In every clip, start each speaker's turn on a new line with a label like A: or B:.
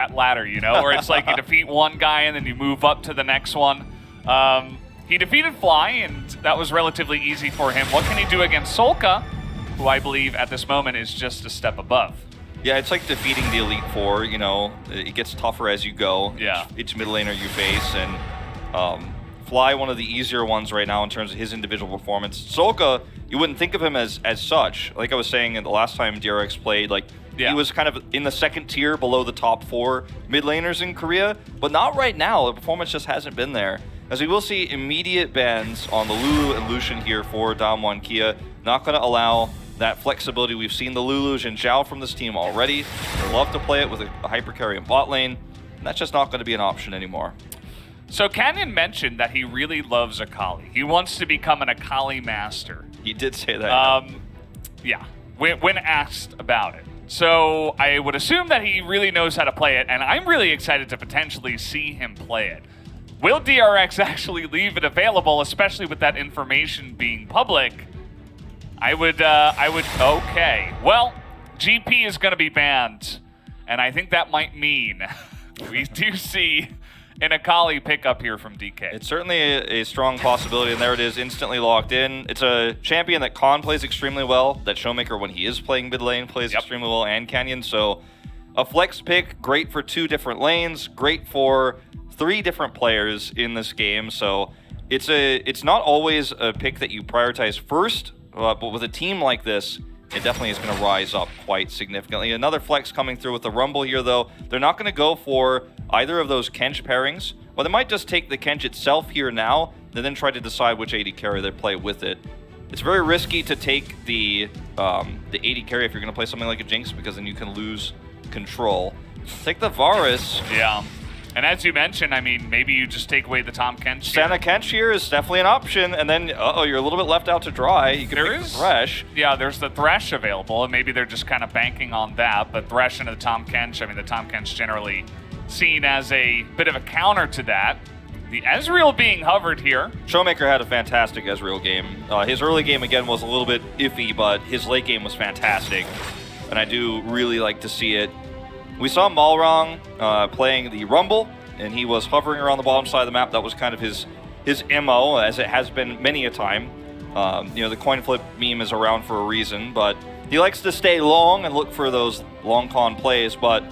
A: that ladder, you know, where it's like you defeat one guy and then you move up to the next one. He defeated Fly, and that was relatively easy for him. What can he do against Solka, who I believe at this moment is just a step above?
B: Yeah, it's like defeating the Elite Four, you know. It gets tougher as you go.
A: Yeah.
B: Each mid laner you face, and Fly, one of the easier ones right now in terms of his individual performance. Solka, you wouldn't think of him as such. Like I was saying the last time DRX played, like he was kind of in the second tier below the top 4 mid laners in Korea, but not right now. The performance just hasn't been there. As we will see immediate bans on the Lulu and Lucian here for Damwon Kia. Not going to allow that flexibility. We've seen the Lulu and Zhao from this team already. They love to play it with a hyper carry in bot lane, and that's just not going to be an option anymore.
A: So Canyon mentioned that he really loves Akali. He wants to become an Akali master.
B: He did say that.
A: Yeah, when asked about it. So I would assume that he really knows how to play it, and I'm really excited to potentially see him play it. Will DRX actually leave it available, especially with that information being public? I would, okay. Well, GP is going to be banned, and I think that might mean we do see an Akali pickup here from DK.
B: It's certainly a strong possibility, and there it is, instantly locked in. It's a champion that Khan plays extremely well, that Showmaker, when he is playing mid lane, plays extremely well, and Canyon. So a flex pick, great for 2 different lanes, great for 3 different players in this game. So it's not always a pick that you prioritize first, but with a team like this, it definitely is going to rise up quite significantly. Another flex coming through with the Rumble here, though. They're not going to go for either of those Kench pairings, or they might just take the Kench itself here now, and then try to decide which AD carry they play with it. It's very risky to take the AD carry if you're going to play something like a Jinx, because then you can lose control. Take the Varus.
A: Yeah. And as you mentioned, I mean, maybe you just take away the Tahm Kench.
B: Santa Kench here is definitely an option, and then, you're a little bit left out to dry. You can pick the Thresh.
A: Yeah, there's the Thresh available, and maybe they're just kind of banking on that. But Thresh into the Tahm Kench, I mean, the Tahm Kench generally seen as a bit of a counter to that. The Ezreal being hovered here.
B: Showmaker had a fantastic Ezreal game. His early game, again, was a little bit iffy, but his late game was fantastic, and I do really like to see it. We saw Malrong playing the Rumble, and he was hovering around the bottom side of the map. That was kind of his MO, as it has been many a time. You know, the coin flip meme is around for a reason, but he likes to stay long and look for those long con plays. But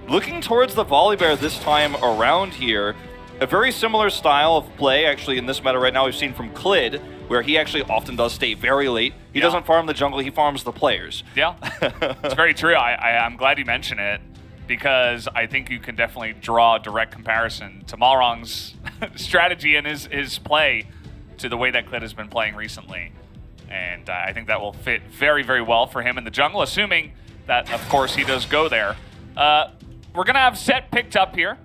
B: looking towards the Volibear this time around here, a very similar style of play, actually, in this meta right now, we've seen from Clid, where he actually often does stay very late. He doesn't farm the jungle, he farms the players.
A: Yeah, it's very true. I'm glad you mentioned it, because I think you can definitely draw a direct comparison to Malrong's strategy and his play to the way that Clid has been playing recently. And I think that will fit very, very well for him in the jungle, assuming that, of course, he does go there. We're going to have Set picked up here.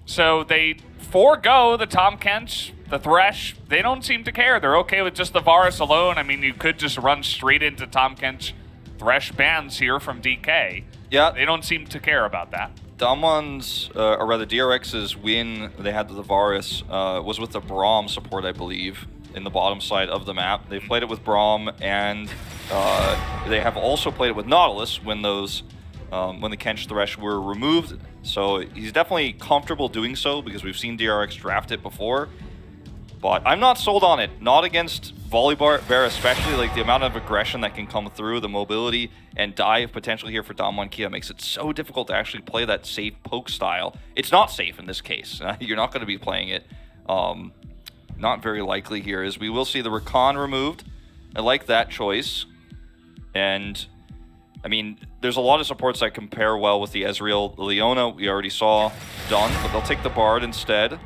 A: So they forego the Tahm Kench, the Thresh. They don't seem to care. They're okay with just the Varus alone. I mean, you could just run straight into Tahm Kench Thresh bans here from DK.
B: Yeah.
A: They don't seem to care about that.
B: Damwon's, or rather DRX's win, they had the Varus, was with the Braum support, I believe, in the bottom side of the map. They've played it with Braum, and they have also played it with Nautilus when those, when the Kench Thresh were removed. So he's definitely comfortable doing so, because we've seen DRX draft it before. But I'm not sold on it. Not against Volibear especially. Like, the amount of aggression that can come through, the mobility and dive potential here for Damwon Kia makes it so difficult to actually play that safe poke style. It's not safe in this case. You're not going to be playing it. Not very likely here, as we will see the Rakan removed. I like that choice. And, I mean, there's a lot of supports that compare well with the Ezreal. Leona, we already saw done, but they'll take the Bard instead.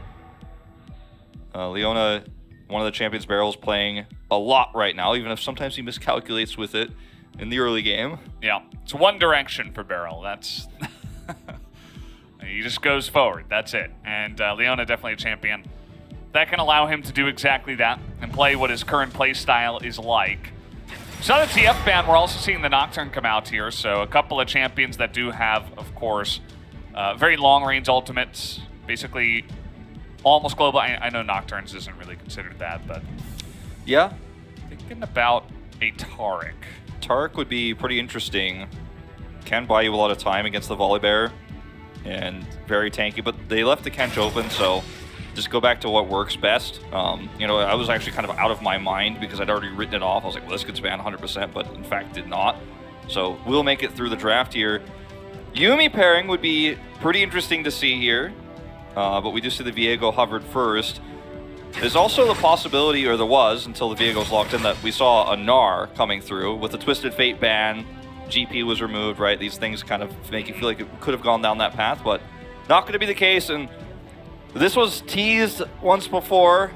B: Leona, one of the champions barrels, playing a lot right now, even if sometimes he miscalculates with it in the early game.
A: Yeah, it's one direction for Beryl. That's he just goes forward. That's it. And Leona definitely a champion that can allow him to do exactly that and play what his current play style is like. So the TF ban, we're also seeing the Nocturne come out here. So a couple of champions that do have, of course, very long-range ultimates, basically almost global. I know Nocturnes isn't really considered that, but
B: yeah,
A: thinking about a Taric.
B: Taric would be pretty interesting. Can buy you a lot of time against the Volibear. and very tanky, but they left the Kench open, so just go back to what works best. You know, I was actually kind of out of my mind because I'd already written it off. I was like, well, this gets banned 100%, but in fact did not. So we'll make it through the draft here. Yuumi pairing would be pretty interesting to see here, but we do see the Viego hovered first. There's also the possibility, or there was until the Viego's locked in, that we saw a Gnar coming through with the Twisted Fate ban. GP was removed, right? These things kind of make you feel like it could have gone down that path, but not going to be the case. And this was teased once before.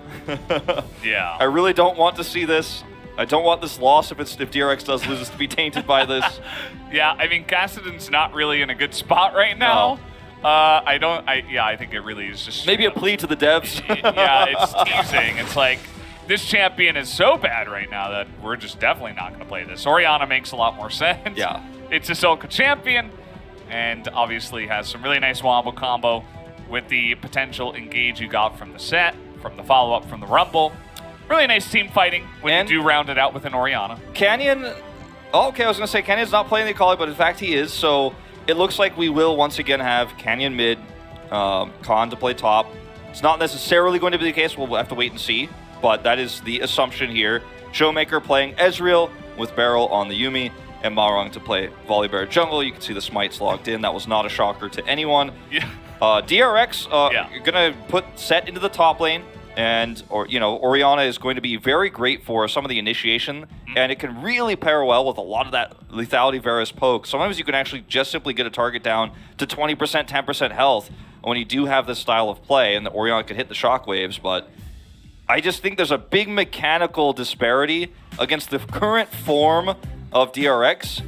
A: Yeah.
B: I really don't want to see this. I don't want this loss if DRX does lose to be tainted by this.
A: Yeah, I mean, Kassadin's not really in a good spot right now.
B: No.
A: I think it really is just...
B: Maybe a plea to the devs.
A: Yeah, it's teasing. It's like, this champion is so bad right now that we're just definitely not going to play this. Orianna makes a lot more sense.
B: Yeah.
A: It's a Ahsoka champion, and obviously has some really nice wombo combo with the potential engage you got from the set, from the follow-up from the Rumble. Really nice team fighting when you do round it out with an Orianna.
B: Canyon... Oh, okay, I was going to say Canyon's not playing the Akali, but in fact he is, so it looks like we will once again have Canyon mid, Khan to play top. It's not necessarily going to be the case, we'll have to wait and see, but that is the assumption here. Showmaker playing Ezreal with Beryl on the Yuumi, and Malrang to play Volibear jungle. You can see the smites logged in. That was not a shocker to anyone.
A: Yeah.
B: DRX gonna put Set into the top lane, and Orianna is going to be very great for some of the initiation, and it can really pair well with a lot of that lethality Varus poke. Sometimes you can actually just simply get a target down to 20%, 10% health when you do have this style of play, and the Orianna can hit the shockwaves, but I just think there's a big mechanical disparity against the current form of DRX.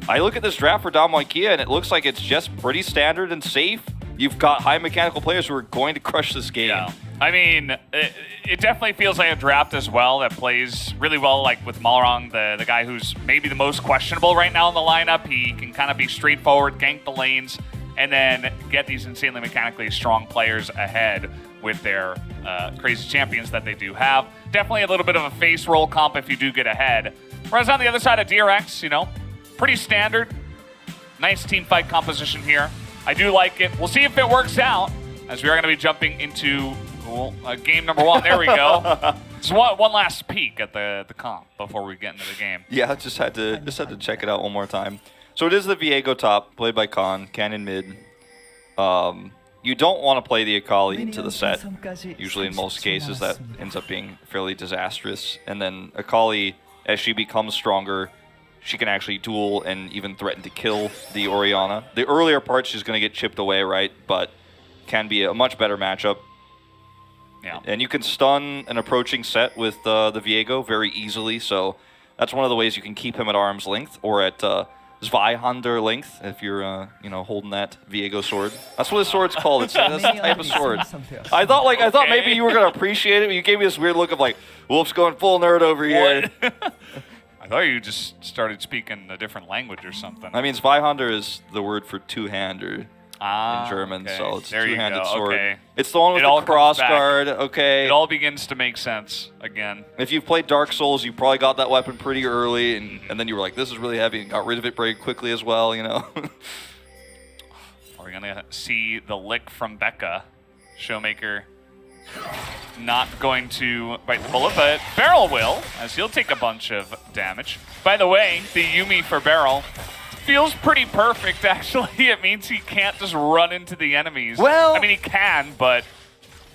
B: I look at this draft for Damwon Kia, and it looks like it's just pretty standard and safe. You've got high mechanical players who are going to crush this game.
A: Yeah. I mean, it definitely feels like a draft as well that plays really well, like with Malrang, the guy who's maybe the most questionable right now in the lineup. He can kind of be straightforward, gank the lanes, and then get these insanely mechanically strong players ahead with their crazy champions that they do have. Definitely a little bit of a face roll comp if you do get ahead. Whereas on the other side of DRX, pretty standard. Nice team fight composition here. I do like it. We'll see if it works out, as we are going to be jumping into game number 1. There we go. So one last peek at the comp before we get into the game.
B: Yeah, just had to check it out one more time. So it is the Viego top, played by Khan, Cannon mid. You don't want to play the Akali into the set. Usually in most cases that ends up being fairly disastrous. And then Akali, as she becomes stronger, she can actually duel and even threaten to kill the Orianna. The earlier part, she's going to get chipped away, right? But can be a much better matchup.
A: Yeah.
B: And you can stun an approaching set with the Viego very easily, so that's one of the ways you can keep him at arm's length, or at Zweihander length, if you're holding that Viego sword. That's what his sword's called. It's that's the type of sword. I thought maybe you were gonna appreciate it, but you gave me this weird look of like, whoops, going full nerd over here.
A: I thought you just started speaking a different language or something.
B: I mean, Zweihander is the word for two-hander in German,
A: okay.
B: so it's
A: there
B: two-handed sword.
A: Okay.
B: It's the one with the cross guard, okay.
A: It all begins to make sense again.
B: If you've played Dark Souls, you probably got that weapon pretty early, and then you were like, this is really heavy, and got rid of it very quickly as well, Are
A: we going to see the lick from Becca? Showmaker not going to bite the bullet, but Beryl will, as he'll take a bunch of damage. By the way, the Yuumi for Beryl feels pretty perfect, actually. It means he can't just run into the enemies.
B: Well,
A: I mean, he can, but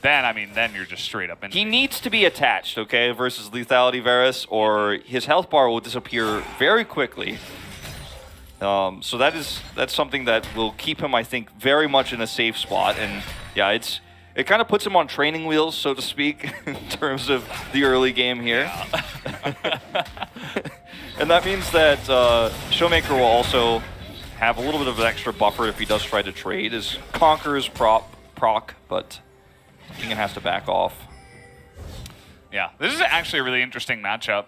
A: then you're just straight up in.
B: He needs to be attached, okay, versus lethality Varus, or his health bar will disappear very quickly. So that's something that will keep him, I think, very much in a safe spot. And yeah, it kind of puts him on training wheels, so to speak, in terms of the early game here. Yeah. And that means that Showmaker will also have a little bit of an extra buffer if he does try to trade. His Conquer is proc, but Kingen has to back off.
A: Yeah, this is actually a really interesting matchup,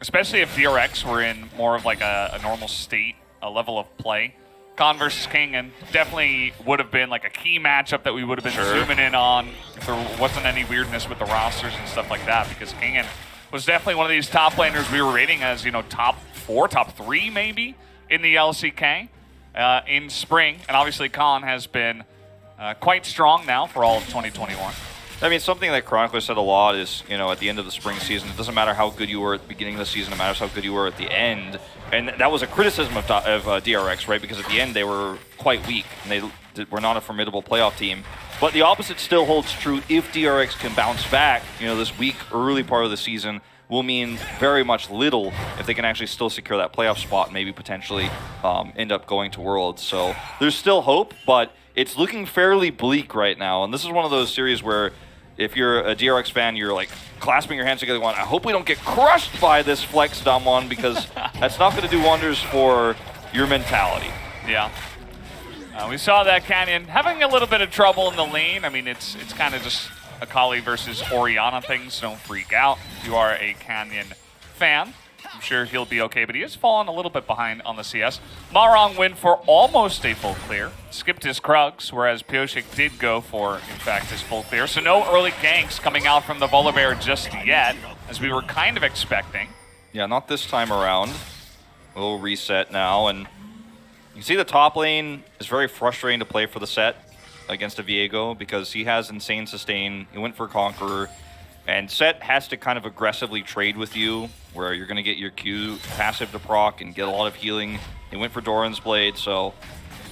A: especially if DRX were in more of like a normal state, a level of play. Khan versus Kingen definitely would have been like a key matchup that we would have been zooming in on if there wasn't any weirdness with the rosters and stuff like that, because Kingen was definitely one of these top laners we were rating as, top 4, top 3 maybe in the LCK. in spring. And obviously, Khan has been quite strong now for all of 2021.
B: I mean, something that Chronicler said a lot is, you know, at the end of the spring season, it doesn't matter how good you were at the beginning of the season, it matters how good you were at the end. And that was a criticism of DRX, right? Because at the end, they were quite weak, and they were not a formidable playoff team. But the opposite still holds true. If DRX can bounce back, you know, this weak early part of the season will mean very much little if they can actually still secure that playoff spot and maybe potentially end up going to Worlds. So there's still hope, but it's looking fairly bleak right now. And this is one of those series where if you're a DRX fan, you're like clasping your hands together going, I hope we don't get crushed by this flex Damwon, because that's not going to do wonders for your mentality.
A: Yeah. We saw that Canyon having a little bit of trouble in the lane. I mean, it's kind of just a Kali versus Orianna thing, so don't freak out if you are a Canyon fan. I'm sure he'll be okay, but he has fallen a little bit behind on the CS. Malrong went for almost a full clear, skipped his Krugs, whereas Pyosik did go for, in fact, his full clear. So no early ganks coming out from the Volibear just yet, as we were kind of expecting.
B: Yeah, not this time around. We'll reset now, and you see the top lane is very frustrating to play for the set against a Viego because he has insane sustain. He went for Conqueror, and Set has to kind of aggressively trade with you, where you're going to get your Q passive to proc and get a lot of healing. He went for Doran's Blade, so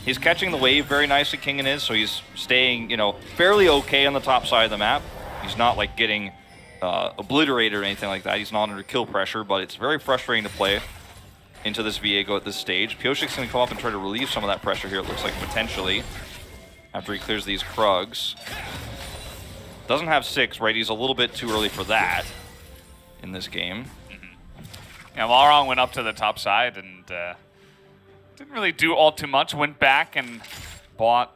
B: he's catching the wave very nicely, Kingen is, so he's staying, you know, fairly okay on the top side of the map. He's not like getting obliterated or anything like that. He's not under kill pressure, but it's very frustrating to play into this Viego at this stage. Pyosik's going to come up and try to relieve some of that pressure here, it looks like, potentially, after he clears these Krugs. Doesn't have 6, right? He's a little bit too early for that in this game.
A: Yeah, Malrong went up to the top side and didn't really do all too much. Went back and bought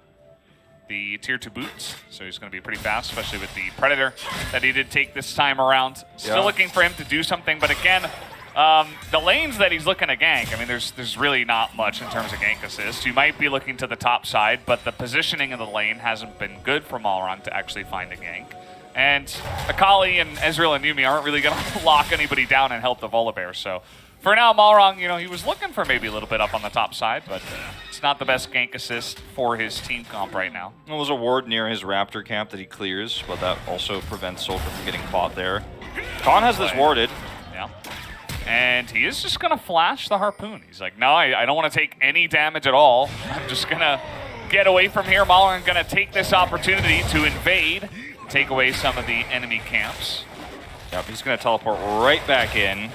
A: the tier 2 boots, so he's going to be pretty fast, especially with the Predator that he did take this time around. Still looking for him to do something, but again, the lanes that he's looking to gank, I mean, there's really not much in terms of gank assist. You might be looking to the top side, but the positioning of the lane hasn't been good for Malrong to actually find a gank. And Akali and Ezreal and Yumi aren't really going to lock anybody down and help the Volibear. So for now, Malrong, you know, he was looking for maybe a little bit up on the top side, but it's not the best gank assist for his team comp right now.
B: There was a ward near his Raptor camp that he clears, but that also prevents Soldier from getting caught there. Khan has this warded.
A: Yeah. And he is just going to flash the Harpoon. He's like, no, I don't want to take any damage at all. I'm just going to get away from here. Malrong going to take this opportunity to invade, take away some of the enemy camps.
B: Yep, he's going to teleport right back in.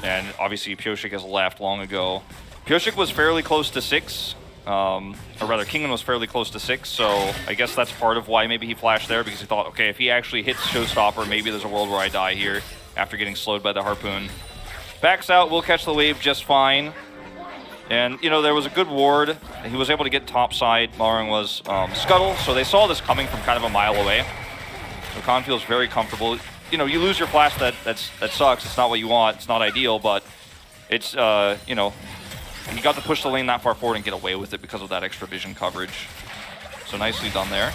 B: And obviously, Pyosik has left long ago. Pyosik was fairly close to 6. Or rather, Kingen was fairly close to 6, so I guess that's part of why maybe he flashed there, because he thought, okay, if he actually hits Showstopper, maybe there's a world where I die here after getting slowed by the Harpoon. Backs out, will catch the wave just fine. And, you know, there was a good ward. He was able to get top side. Malrong was Scuttle, so they saw this coming from kind of a mile away. So Khan feels very comfortable. You know, you lose your flash, that sucks. It's not what you want. It's not ideal, but it's, you know, he got to push the lane that far forward and get away with it because of that extra vision coverage. So nicely done there.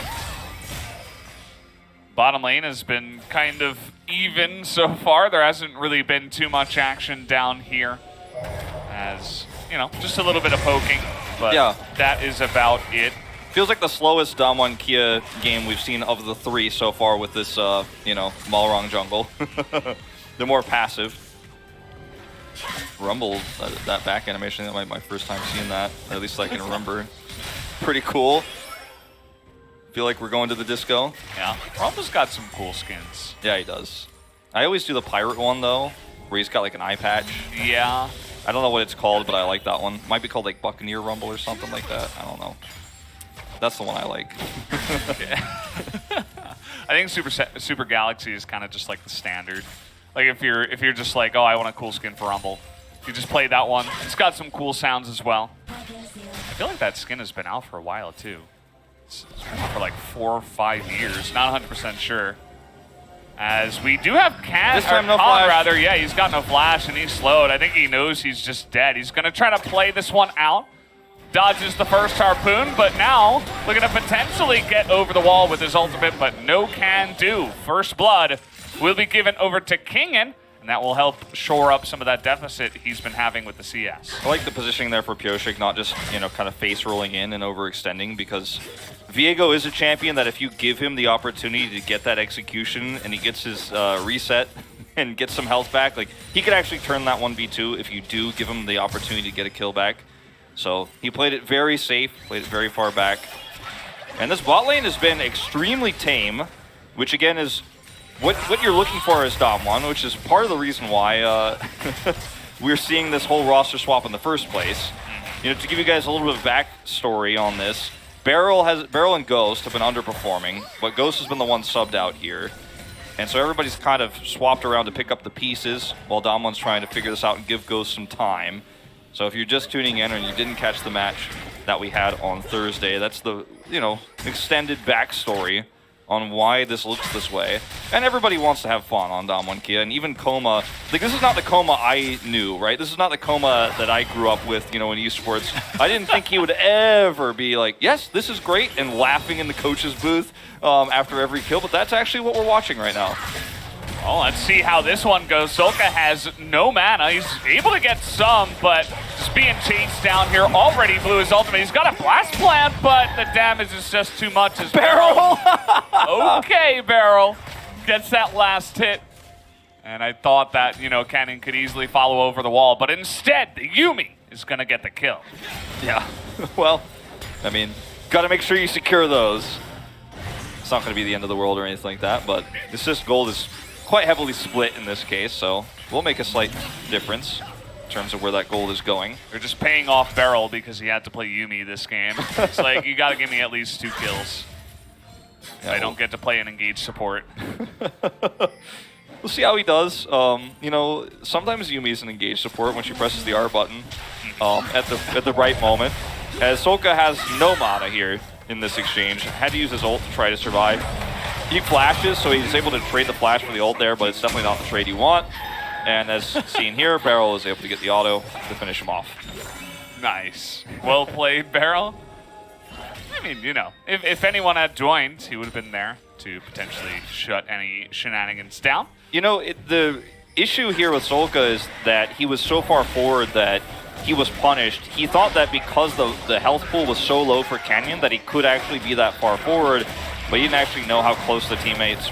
A: Bottom lane has been kind of even so far. There hasn't really been too much action down here. As, you know, just a little bit of poking, but that is about it.
B: Feels like the slowest Damwon Kia game we've seen of the 3 so far with this, you know, Malrong jungle. They're more passive. Rumble, that back animation, that might be my first time seeing that, or at least I can remember. Pretty cool. Feel like we're going to the disco.
A: Yeah, Rumble's got some cool skins.
B: Yeah, he does. I always do the pirate one, though, where he's got like an eye patch.
A: Yeah.
B: I don't know what it's called, but I like that one. Might be called like Buccaneer Rumble or something like that. I don't know. That's the one I like.
A: I think Super Galaxy is kind of just like the standard. Like if you're just like, oh, I want a cool skin for Rumble, you just play that one. It's got some cool sounds as well. I feel like that skin has been out for a while too. It's been out for like 4 or 5 years. Not 100% sure. As we do have
B: This time no flash.
A: rather. Yeah, he's got no flash and he's slowed. I think he knows he's just dead. He's going to try to play this one out. Dodges the first Harpoon, but now looking to potentially get over the wall with his ultimate, but no can do. First blood will be given over to Kingen, and And that will help shore up some of that deficit he's been having with the CS.
B: I like the positioning there for Pioshik, not just, you know, kind of face rolling in and overextending, because Viego is a champion that if you give him the opportunity to get that execution and he gets his reset and gets some health back, like, he could actually turn that 1v2 if you do give him the opportunity to get a kill back. So he played it very safe, played it very far back. And this bot lane has been extremely tame, which again is what you're looking for as Damwon, which is part of the reason why we're seeing this whole roster swap in the first place. You know, to give you guys a little bit of backstory on this, Beryl and Ghost have been underperforming, but Ghost has been the one subbed out here. And so everybody's kind of swapped around to pick up the pieces while Damwon's trying to figure this out and give Ghost some time. So if you're just tuning in and you didn't catch the match that we had on Thursday, that's the, you know, extended backstory on why this looks this way. And everybody wants to have fun on Damwon Kia, and even Coma. Like, this is not the Coma I knew, right? This is not the Coma that I grew up with, you know, in esports. I didn't think he would ever be like, yes, this is great, and laughing in the coach's booth after every kill, but that's actually what we're watching right now.
A: Well, let's see how this one goes. Solka has no mana. He's able to get some, but just being chased down here. Already blew his ultimate. He's got a blast plant, but the damage is just too much. As
B: Beryl!
A: Okay, Beryl gets that last hit. And I thought that, you know, Cannon could easily follow over the wall, but instead, the Yuumi is going to get the kill.
B: Yeah, well, I mean, got to make sure you secure those. It's not going to be the end of the world or anything like that, but assist gold is quite heavily split in this case, so we'll make a slight difference in terms of where that gold is going.
A: They're just paying off Beryl because he had to play Yuumi this game. It's like, you got to give me at least 2 kills. Yeah, I don't get to play an engaged support.
B: We'll see how he does. You know, sometimes Yuumi is an engaged support when she presses the R button at the right moment. As Solka has no mana here in this exchange, had to use his ult to try to survive. He flashes, so he's able to trade the flash for the ult there, but it's definitely not the trade you want. And as seen here, Beryl is able to get the auto to finish him off.
A: Nice. Well played, Beryl. I mean, you know, if anyone had joined, he would have been there to potentially shut any shenanigans down.
B: You know, the issue here with Solka is that he was so far forward that he was punished. He thought that because the health pool was so low for Canyon that he could actually be that far forward, but he didn't actually know how close the teammates,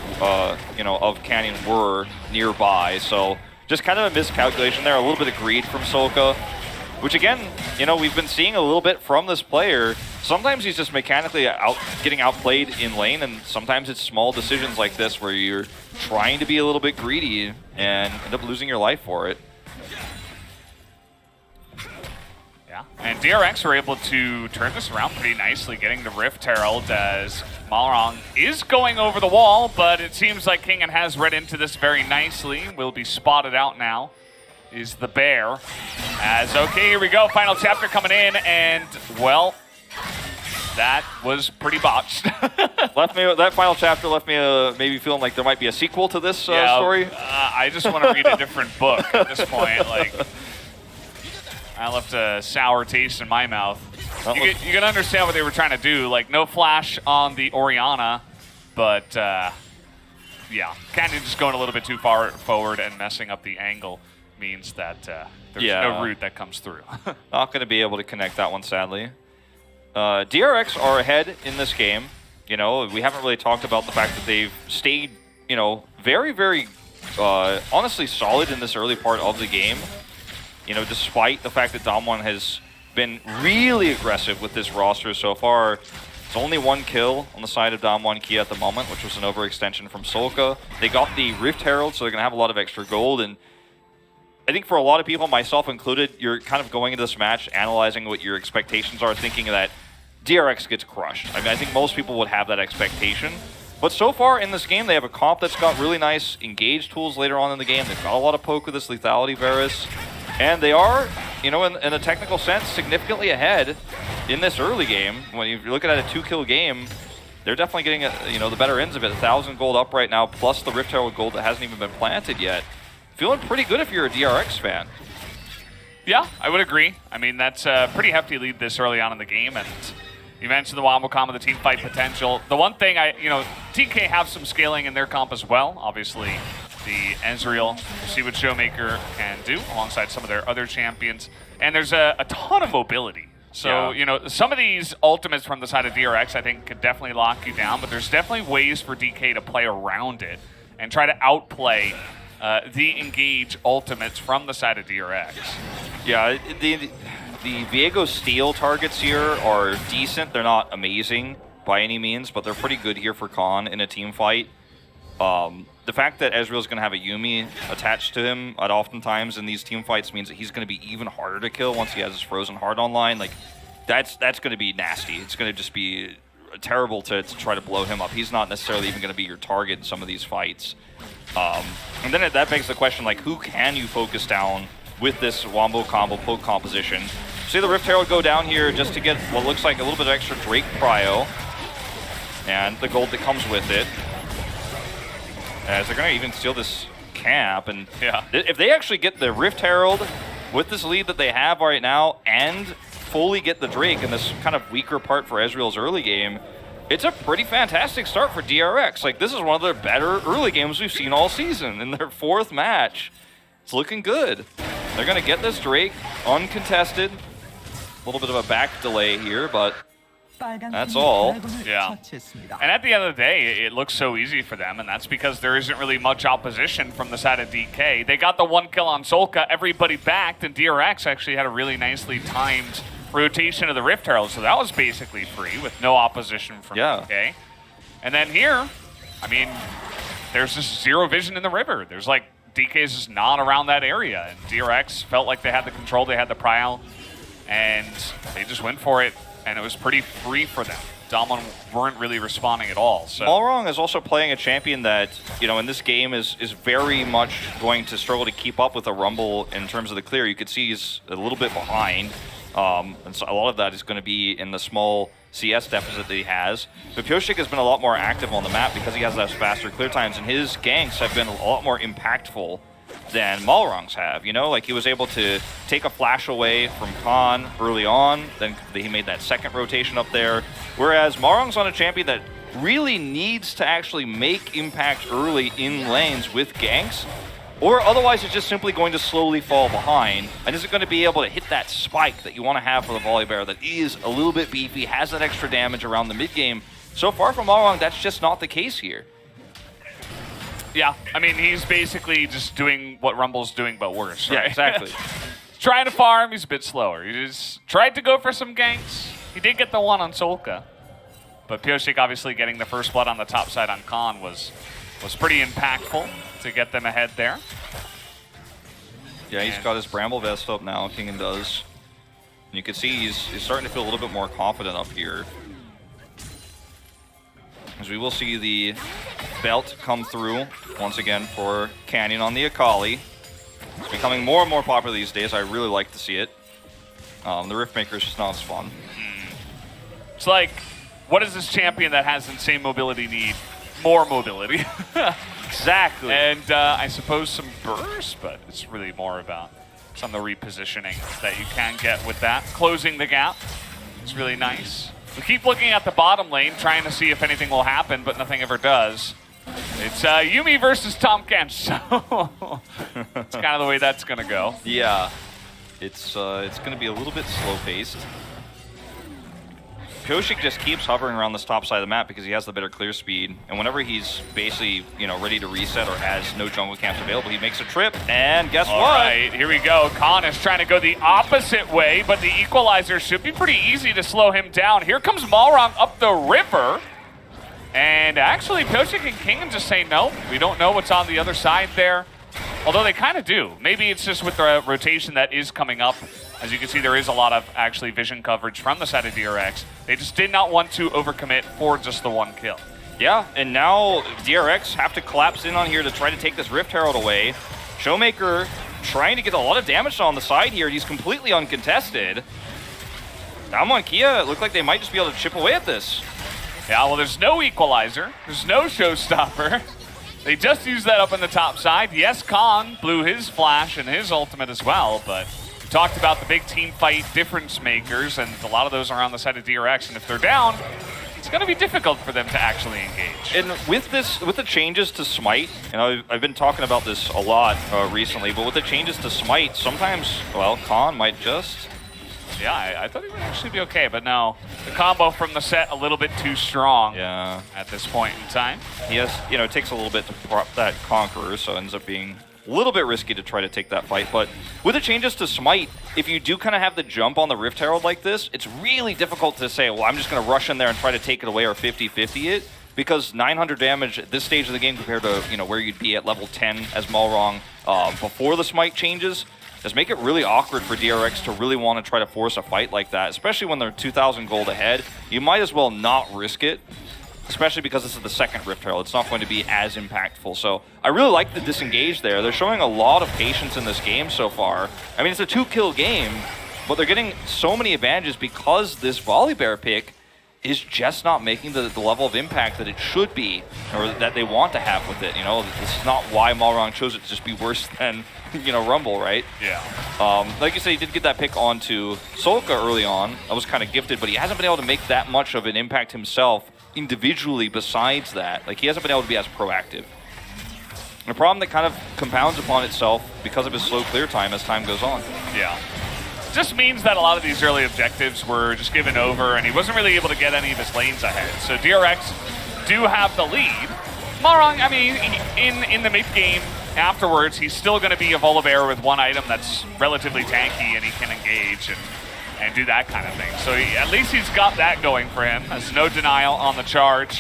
B: you know, of Canyon were nearby. So just kind of a miscalculation there, a little bit of greed from Solka, which again, you know, we've been seeing a little bit from this player. Sometimes he's just mechanically getting outplayed in lane, and sometimes it's small decisions like this where you're trying to be a little bit greedy and end up losing your life for it.
A: Yeah, and DRX were able to turn this around pretty nicely, getting the Rift Herald as Malrong is going over the wall, but it seems like Kingen has read into this very nicely. Will be spotted out now is the bear. As, okay, here we go, final chapter coming in, and, well, that was pretty botched.
B: That final chapter left me maybe feeling like there might be a sequel to this story.
A: I just want to read a different book at this point. Like, I left a sour taste in my mouth. You can understand what they were trying to do. Like, no flash on the Orianna, but yeah, Canyon just going a little bit too far forward and messing up the angle means that there's no route that comes through.
B: Not going to be able to connect that one, sadly. DRX are ahead in this game. You know, we haven't really talked about the fact that they've stayed, you know, very, very honestly solid in this early part of the game. You know, despite the fact that Damwon has been really aggressive with this roster so far. It's only 1 kill on the side of Damwon Kia at the moment, which was an overextension from Solka. They got the Rift Herald, so they're going to have a lot of extra gold. And I think for a lot of people, myself included, you're kind of going into this match analyzing what your expectations are, thinking that DRX gets crushed. I mean, I think most people would have that expectation. But so far in this game, they have a comp that's got really nice engage tools later on in the game. They've got a lot of poke with this lethality Varus. And they are, you know, in a technical sense, significantly ahead in this early game. When you're looking at a 2-kill game, they're definitely getting, you know, the better ends of it. 1,000 gold up right now, plus the Rift Herald gold that hasn't even been planted yet. Feeling pretty good if you're a DRX fan.
A: Yeah, I would agree. I mean, that's a pretty hefty lead this early on in the game, and you mentioned the Wombo comp of the team fight potential. The one thing TK have some scaling in their comp as well. Obviously, the Ezreal. We'll see what Showmaker can do alongside some of their other champions. And there's a ton of mobility. So, you know, some of these ultimates from the side of DRX, I think, could definitely lock you down, but there's definitely ways for DK to play around it and try to outplay the engage ultimates from the side of DRX.
B: Yeah, the Viego Steel targets here are decent. They're not amazing by any means, but they're pretty good here for Khan in a team fight. The fact that Ezreal's going to have a Yuumi attached to him at oftentimes in these team fights means that he's going to be even harder to kill once he has his Frozen Heart online. Like, that's going to be nasty. It's going to just be terrible to try to blow him up. He's not necessarily even going to be your target in some of these fights. And then that begs the question, like, who can you focus down with this Wombo combo poke composition? See the Rift Herald go down here just to get what looks like a little bit of extra Drake Prio and the gold that comes with it. As they're going to even steal this camp, and if they actually get the Rift Herald with this lead that they have right now and fully get the Drake in this kind of weaker part for Ezreal's early game, it's a pretty fantastic start for DRX. Like, this is one of their better early games we've seen all season in their 4th match. It's looking good. They're going to get this Drake uncontested. A little bit of a back delay here, but that's all.
A: Yeah. And at the end of the day, it looks so easy for them, and that's because there isn't really much opposition from the side of DK. They got the 1 kill on Solka, everybody backed, and DRX actually had a really nicely timed rotation of the Rift Herald, so that was basically free with no opposition from DK. And then here, I mean, there's just zero vision in the river. There's like, DK's just not around that area, and DRX felt like they had the control, they had the prio, and they just went for it. And it was pretty free for them. Damwon weren't really responding at all. So
B: Malrong is also playing a champion that, you know, in this game is very much going to struggle to keep up with a Rumble in terms of the clear. You could see he's a little bit behind. And so a lot of that is going to be in the small CS deficit that he has. But Pyosik has been a lot more active on the map because he has those faster clear times, and his ganks have been a lot more impactful than Malrong's have, you know? Like, he was able to take a flash away from Khan early on, then he made that second rotation up there, whereas Malrong's on a champion that really needs to actually make impact early in lanes with ganks, or otherwise it's just simply going to slowly fall behind, and is it going to be able to hit that spike that you want to have for the Volibear that is a little bit beefy, has that extra damage around the mid-game? So far from Malrong, that's just not the case here.
A: Yeah, I mean, he's basically just doing what Rumble's doing, but worse, right?
B: Yeah, exactly.
A: Trying to farm, he's a bit slower. He just tried to go for some ganks. He did get the one on Solka. But Pyosik obviously getting the first blood on the top side on Khan was pretty impactful to get them ahead there.
B: Yeah, he's got his Bramble Vest up now, Kingen does. And you can see he's starting to feel a little bit more confident up here. As we will see the belt come through once again for Canyon on the Akali. It's becoming more and more popular these days. I really like to see it. The Riftmaker is just not as fun.
A: It's like, what does this champion that has insane mobility need? More mobility.
B: Exactly.
A: And I suppose some burst, but it's really more about some of the repositioning that you can get with that. Closing the gap. It's really nice. We keep looking at the bottom lane, trying to see if anything will happen, but nothing ever does. It's Yuumi versus Tom Kench, so it's kind of the way that's going to go.
B: Yeah, it's going to be a little bit slow-paced. Pyosik just keeps hovering around this top side of the map because he has the better clear speed, and whenever he's basically, you know, ready to reset or has no jungle camps available, he makes a trip, and guess what?
A: All right, here we go. Khan is trying to go the opposite way, but the equalizer should be pretty easy to slow him down. Here comes Malrong up the river, and actually Pyosik and Kingen just say no. We don't know what's on the other side there, although they kind of do. Maybe it's just with the rotation that is coming up. As you can see, there is a lot of actually vision coverage from the side of DRX. They just did not want to overcommit for just the 1 kill.
B: Yeah, and now DRX have to collapse in on here to try to take this Rift Herald away. Showmaker trying to get a lot of damage on the side here. He's completely uncontested. Damwon Kia look like they might just be able to chip away at this.
A: Yeah, well, there's no equalizer. There's no showstopper. They just used that up on the top side. Yes, Khan blew his flash and his ultimate as well, but we talked about the big team fight difference makers, and a lot of those are on the side of DRX, and if they're down, it's going to be difficult for them to actually engage.
B: And with the changes to Smite, I've been talking about this a lot recently, but with the changes to Smite, sometimes, well, Khan might just...
A: Yeah, I thought he would actually be okay, but no. The combo from the set a little bit too strong at this point in time.
B: He has, it takes a little bit to prop that Conqueror, so it ends up being a little bit risky to try to take that fight. But with the changes to Smite, if you do kind of have the jump on the Rift Herald like this, it's really difficult to say, well, I'm just going to rush in there and try to take it away or 50-50 it, because 900 damage at this stage of the game compared to, where you'd be at level 10 as Malrong before the Smite changes, is make it really awkward for DRX to really want to try to force a fight like that, especially when they're 2,000 gold ahead. You might as well not risk it, especially because this is the second Rift Herald. It's not going to be as impactful. So I really like the disengage there. They're showing a lot of patience in this game so far. I mean, it's a 2-kill game, but they're getting so many advantages because this Volibear pick is just not making the level of impact that it should be, or that they want to have with it. This is not why Malrong chose it to just be worse than, Rumble, right?
A: Yeah.
B: Like you said, he did get that pick onto Solka early on. That was kind of gifted, but he hasn't been able to make that much of an impact himself individually besides that. Like, he hasn't been able to be as proactive. And a problem that kind of compounds upon itself because of his slow clear time as time goes on.
A: Yeah. Just means that a lot of these early objectives were just given over, and he wasn't really able to get any of his lanes ahead. So DRX do have the lead. Malrong, I mean, in the mid-game afterwards, he's still going to be a Volibear with one item that's relatively tanky, and he can engage and do that kind of thing. So at least he's got that going for him. There's no denial on the charge.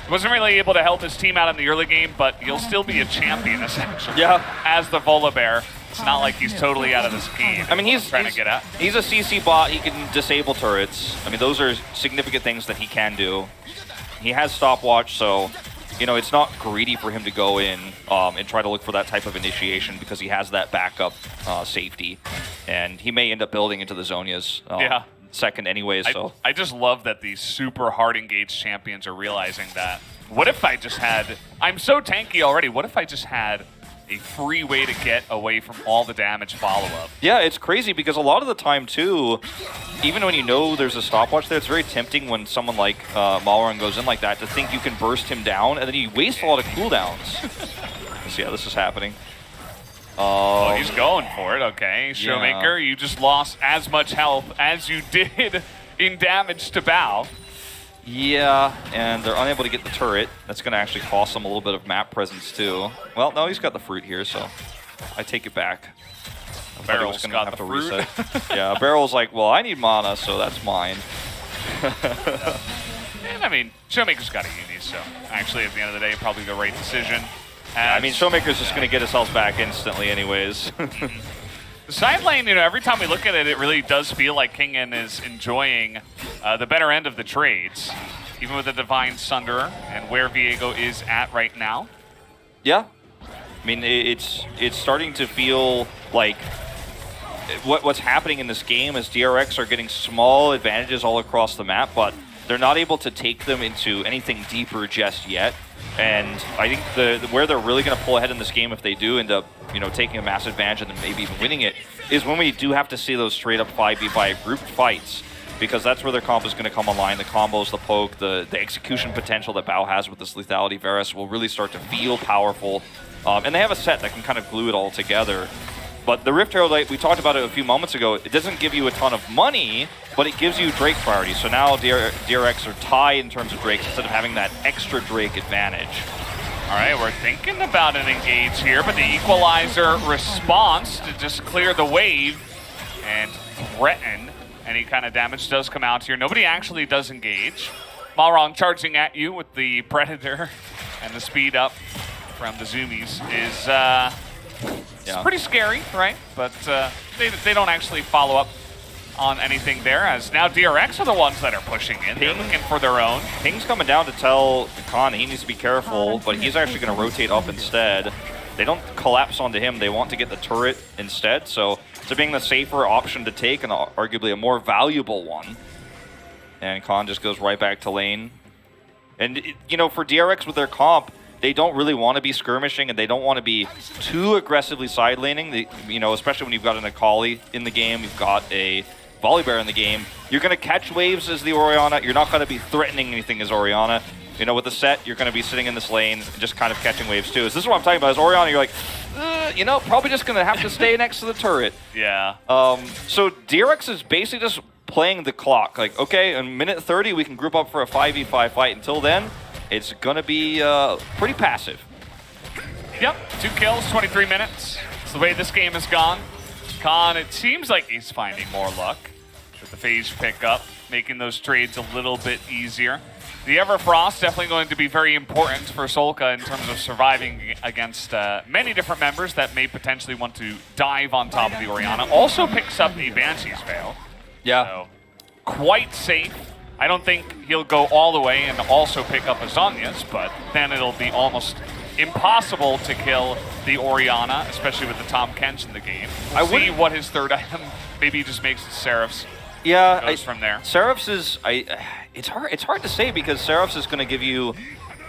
A: He wasn't really able to help his team out in the early game, but he'll still be a champion, essentially, as the Volibear. It's not like he's totally out of this game.
B: I mean, he's
A: trying to get out.
B: He's a CC bot. He can disable turrets. I mean, those are significant things that he can do. He has stopwatch, so it's not greedy for him to go in and try to look for that type of initiation because he has that backup safety, and he may end up building into the Zhonya's second anyways. So
A: I just love that these super hard engaged champions are realizing that. What if I just had? I'm so tanky already. What if I just had a free way to get away from all the damage follow-up?
B: Yeah, it's crazy because a lot of the time, too, even when there's a stopwatch there, it's very tempting when someone like Malrong goes in like that to think you can burst him down, and then you waste a lot of cooldowns. So yeah, this is happening.
A: Oh, he's going for it, okay. Showmaker, you just lost as much health as you did in damage to Bao.
B: Yeah, and they're unable to get the turret. That's going to actually cost them a little bit of map presence, too. Well, no, he's got the fruit here, so I take it back.
A: Barrel's got the fruit.
B: Yeah, Barrel's like, well, I need mana, so that's mine.
A: And I mean, Showmaker's got a uni, so actually, at the end of the day, probably the right decision.
B: Yeah, I mean, Showmaker's just going to get his health back instantly anyways.
A: The side lane, every time we look at it, it really does feel like Kingen is enjoying the better end of the trades, even with the Divine Sunderer and where Viego is at right now.
B: Yeah. I mean, it's starting to feel like what's happening in this game is DRX are getting small advantages all across the map, but they're not able to take them into anything deeper just yet. And I think where they're really going to pull ahead in this game if they do end up, taking a massive advantage and then maybe even winning it, is when we do have to see those straight up 5v5 group fights, because that's where their comp is going to come online. The combos, the poke, the execution potential that Bao has with this lethality Varus will really start to feel powerful. And they have a set that can kind of glue it all together. But the Rift Herald, we talked about it a few moments ago, it doesn't give you a ton of money, but it gives you Drake priority. So now DRX are tied in terms of Drake instead of having that extra Drake advantage.
A: All right, we're thinking about an engage here, but the Equalizer response to just clear the wave and threaten any kind of damage does come out here. Nobody actually does engage. Malrong charging at you with the Predator and the speed up from the Zoomies is it's pretty scary, right? But they don't actually follow up on anything there, as now DRX are the ones that are pushing in. They're looking for their own.
B: Ping's coming down to tell Khan he needs to be careful, but he's actually going to rotate up instead. They don't collapse onto him. They want to get the turret instead, so it's being the safer option to take and arguably a more valuable one. And Khan just goes right back to lane. And, for DRX with their comp, they don't really want to be skirmishing, and they don't want to be too aggressively side laning. Especially when you've got an Akali in the game, you've got a Volibear in the game, you're going to catch waves as the Orianna. You're not going to be threatening anything as Orianna. You know, with the set, you're going to be sitting in this lane and just kind of catching waves too. This is what I'm talking about. As Orianna, you're like, you know, probably just going to have to stay next to the turret.
A: Yeah.
B: So DRX is basically just playing the clock. Like, okay, in minute 30, we can group up for a 5v5 fight. Until then, it's going to be pretty passive.
A: Yep, 2 kills, 23 minutes. It's the way this game has gone. Khan, it seems like he's finding more luck with the phase pickup, making those trades a little bit easier. The Everfrost definitely going to be very important for Solka in terms of surviving against many different members that may potentially want to dive on top of the Orianna. Also picks up the Banshee's Veil.
B: Yeah.
A: So, quite safe. I don't think he'll go all the way and also pick up a Zhonya's, but then it'll be almost impossible to kill the Orianna, especially with the Tom Kench in the game. We'll see what his third item, maybe he just makes the Seraphs.
B: Yeah,
A: goes from there.
B: Seraphs is it's hard to say because Seraphs is going to give you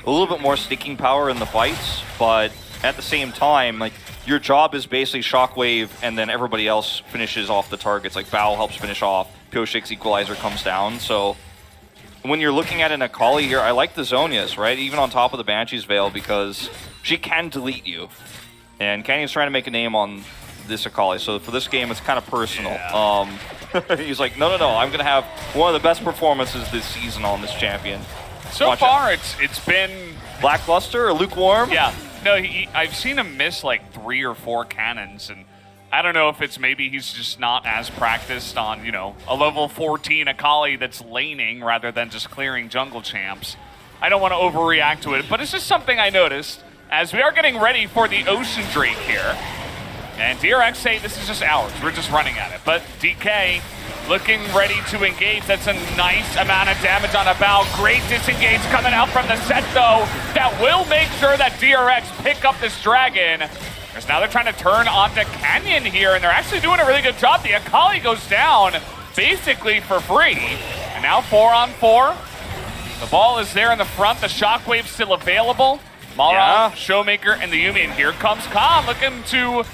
B: a little bit more sticking power in the fights, but at the same time, like your job is basically Shockwave, and then everybody else finishes off the targets. Like Bao helps finish off, Pioshik's Equalizer comes down. So when you're looking at an Akali here, I like the Zhonya's, right? Even on top of the Banshee's Veil, because she can delete you, and Canyon's trying to make a name on this Akali. So for this game, it's kind of personal.
A: Yeah.
B: He's like, no, I'm going to have one of the best performances this season on this champion.
A: So far, it's been
B: lackluster or lukewarm.
A: Yeah, no, I've seen him miss like 3 or 4 cannons, and I don't know if it's maybe he's just not as practiced on, you know, a level 14 Akali that's laning rather than just clearing jungle champs. I don't want to overreact to it, but it's just something I noticed as we are getting ready for the Ocean Drake here. And DRX say this is just ours. We're just running at it. But DK looking ready to engage. That's a nice amount of damage on a Bao. Great disengage coming out from the set, though. That will make sure that DRX pick up this dragon. Because now they're trying to turn onto Canyon here, and they're actually doing a really good job. The Akali goes down basically for free. And now 4-on-4. The ball is there in the front. The Shockwave still available. Malrang, Showmaker, and the Yuumi. And here comes Khan looking to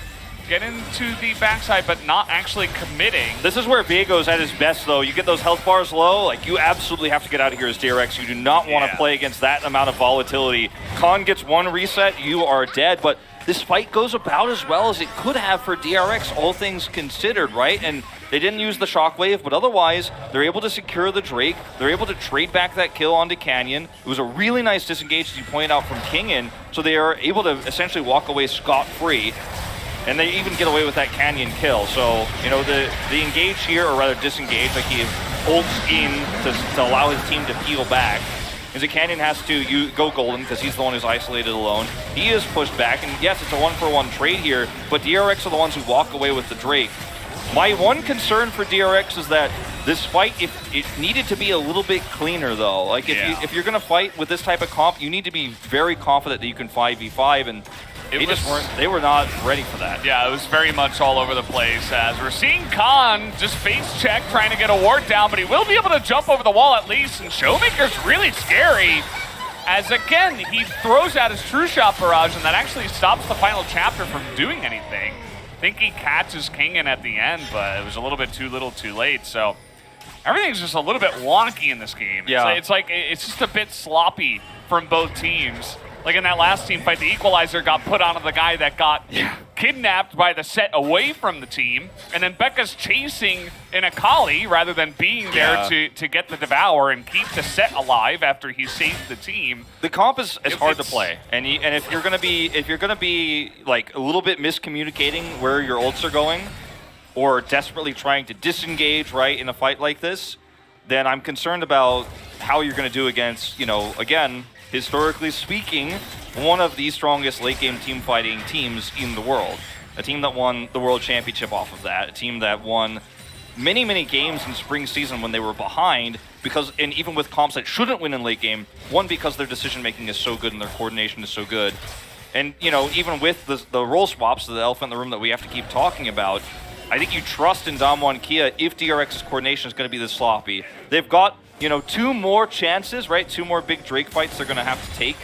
A: get into the backside, but not actually committing.
B: This is where Viego's at his best, though. You get those health bars low, like you absolutely have to get out of here as DRX. You do not want to play against that amount of volatility. Khan gets one reset, you are dead, but this fight goes about as well as it could have for DRX, all things considered, right? And they didn't use the Shockwave, but otherwise, they're able to secure the Drake. They're able to trade back that kill onto Canyon. It was a really nice disengage, as you pointed out, from Kingin, so they are able to essentially walk away scot-free. And they even get away with that Canyon kill. So, you know, the engage here, or rather disengage, like he ults in to allow his team to peel back. Because the Canyon has to go golden because he's the one who's isolated alone. He is pushed back, and yes, it's a 1-for-1 trade here, but DRX are the ones who walk away with the Drake. My one concern for DRX is that this fight, if it needed to be a little bit cleaner, though. Like, if you're going to fight with this type of comp, you need to be very confident that you can 5v5, and they were not ready for that.
A: Yeah, it was very much all over the place as we're seeing Khan just face check, trying to get a ward down, but he will be able to jump over the wall at least, and Showmaker's really scary as, again, he throws out his True Shot barrage, and that actually stops the final chapter from doing anything. I think he catches Kingin at the end, but it was a little bit too little too late, so everything's just a little bit wonky in this game.
B: Yeah.
A: It's just a bit sloppy from both teams. Like in that last team fight, the Equalizer got put onto the guy that got kidnapped by the set away from the team, and then Becca's chasing an Akali rather than being there to get the Devour and keep the set alive after he saved the team.
B: The comp is hard to play, and if you're gonna be like a little bit miscommunicating where your ults are going, or desperately trying to disengage right in a fight like this, then I'm concerned about how you're gonna do against, you know, again, historically speaking, one of the strongest late game team fighting teams in the world. A team that won the world championship off of that. A team that won many, many games in spring season when they were behind, because, and even with comps that shouldn't win in late game, one, because their decision making is so good and their coordination is so good. And, you know, even with the role swaps, the elephant in the room that we have to keep talking about, I think you trust in Damwon Kia if DRX's coordination is going to be this sloppy. They've got, you know, 2 more chances, right? 2 more big Drake fights they're going to have to take.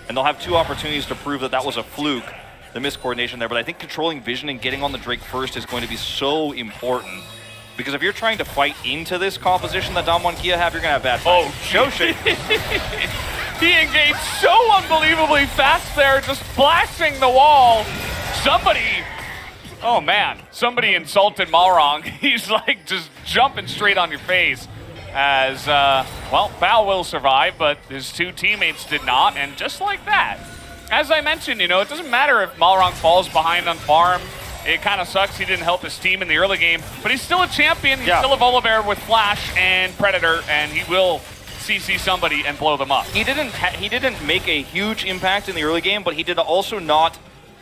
B: And they'll have 2 opportunities to prove that that was a fluke, the miscoordination there. But I think controlling vision and getting on the Drake first is going to be so important. Because if you're trying to fight into this composition that Damwon Kia have, you're going to have bad time.
A: Oh, shit. He engaged so unbelievably fast there, just flashing the wall. Somebody, oh man, somebody insulted Malrong. He's like just jumping straight on your face as, well, Bao will survive, but his two teammates did not, and just like that. As I mentioned, you know, it doesn't matter if Malrong falls behind on farm. It kind of sucks he didn't help his team in the early game, but he's still a champion. He's still a Volibear with Flash and Predator, and he will CC somebody and blow them up.
B: He didn't make a huge impact in the early game, but he did also not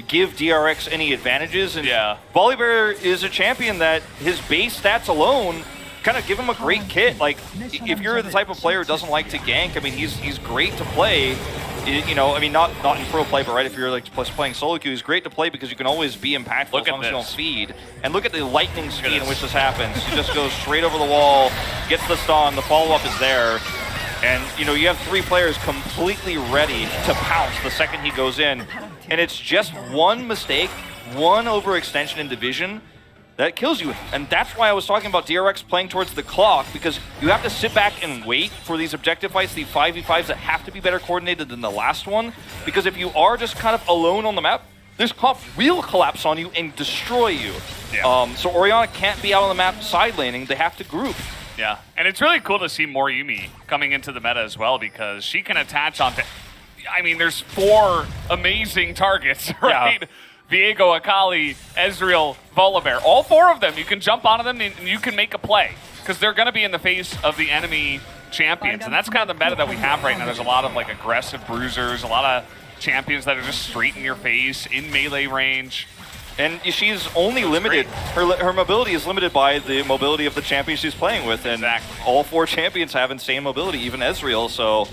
B: give DRX any advantages. And Volibear is a champion that his base stats alone kind of give him a great kit. Like, if you're the type of player who doesn't like to gank, I mean, he's great to play. You know, I mean, not in pro play, but right, if you're like playing solo queue, he's great to play because you can always be impactful as long as you don't feed. And look at the lightning speed in which this happens. He just goes straight over the wall, gets the stun, the follow-up is there. And, you know, you have 3 players completely ready to pounce the second he goes in. And it's just one mistake, one overextension in division that kills you. And that's why I was talking about DRX playing towards the clock, because you have to sit back and wait for these objective fights, the 5v5s that have to be better coordinated than the last one. Because if you are just kind of alone on the map, this comp will collapse on you and destroy you. So Orianna can't be out on the map side laning, they have to group.
A: Yeah, and it's really cool to see more Yuumi coming into the meta as well, because she can attach onto, I mean, there's 4 amazing targets, right? Yeah. Viego, Akali, Ezreal, Volibear. All 4 of them, you can jump onto them and you can make a play, because they're going to be in the face of the enemy champions. And that's kind of the meta that we have right now. There's a lot of like aggressive bruisers, a lot of champions that are just straight in your face, in melee range.
B: And she's only limited, her mobility is limited by the mobility of the champion she's playing with. And all 4 champions have insane mobility, even Ezreal, so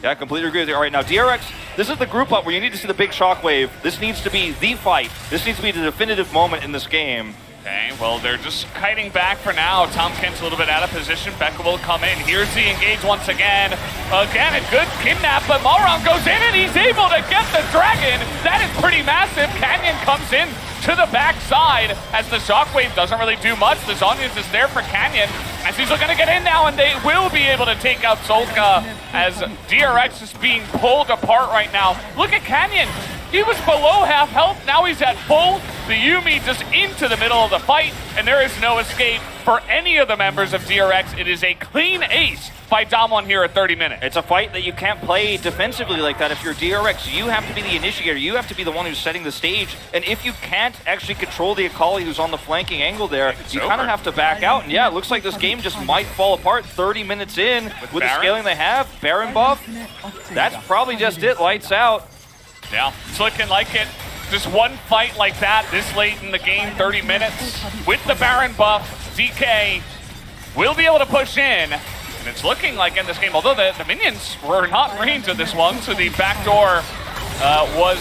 B: yeah, I completely agree with you. All right, now DRX, this is the group up where you need to see the big shockwave. This needs to be the fight. This needs to be the definitive moment in this game.
A: Okay, well, they're just kiting back for now. Tom Kent's a little bit out of position. Becca will come in. Here's the engage once again. Again, a good kidnap, but Malrong goes in and he's able to get the dragon. That is pretty massive. Canyon comes in to the backside as the shockwave doesn't really do much. The Zhonya's is there for Canyon as he's looking to get in now, and they will be able to take out Solka as DRX is being pulled apart right now. Look at Canyon. He was below half health, now he's at full. The Yuumi just into the middle of the fight, and there is no escape for any of the members of DRX. It is a clean ace by Damwon here at 30 minutes.
B: It's a fight that you can't play defensively like that. If you're DRX, you have to be the initiator. You have to be the one who's setting the stage. And if you can't actually control the Akali who's on the flanking angle there, you kind of have to back out. And yeah, it looks like this game just might fall apart 30 minutes in with the scaling they have. Baron buff, that's probably just it. Lights out.
A: Yeah, it's looking like it. Just one fight like that this late in the game, 30 minutes. With the Baron buff, DK will be able to push in. And it's looking like in this game, although the minions were not in range of this one, so the backdoor was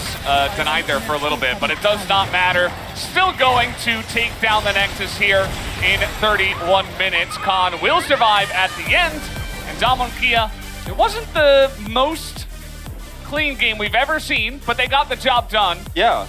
A: denied there for a little bit, but it does not matter. Still going to take down the Nexus here in 31 minutes. Khan will survive at the end, and Damwon Kia, it wasn't the most clean game we've ever seen, but they got the job done.
B: Yeah,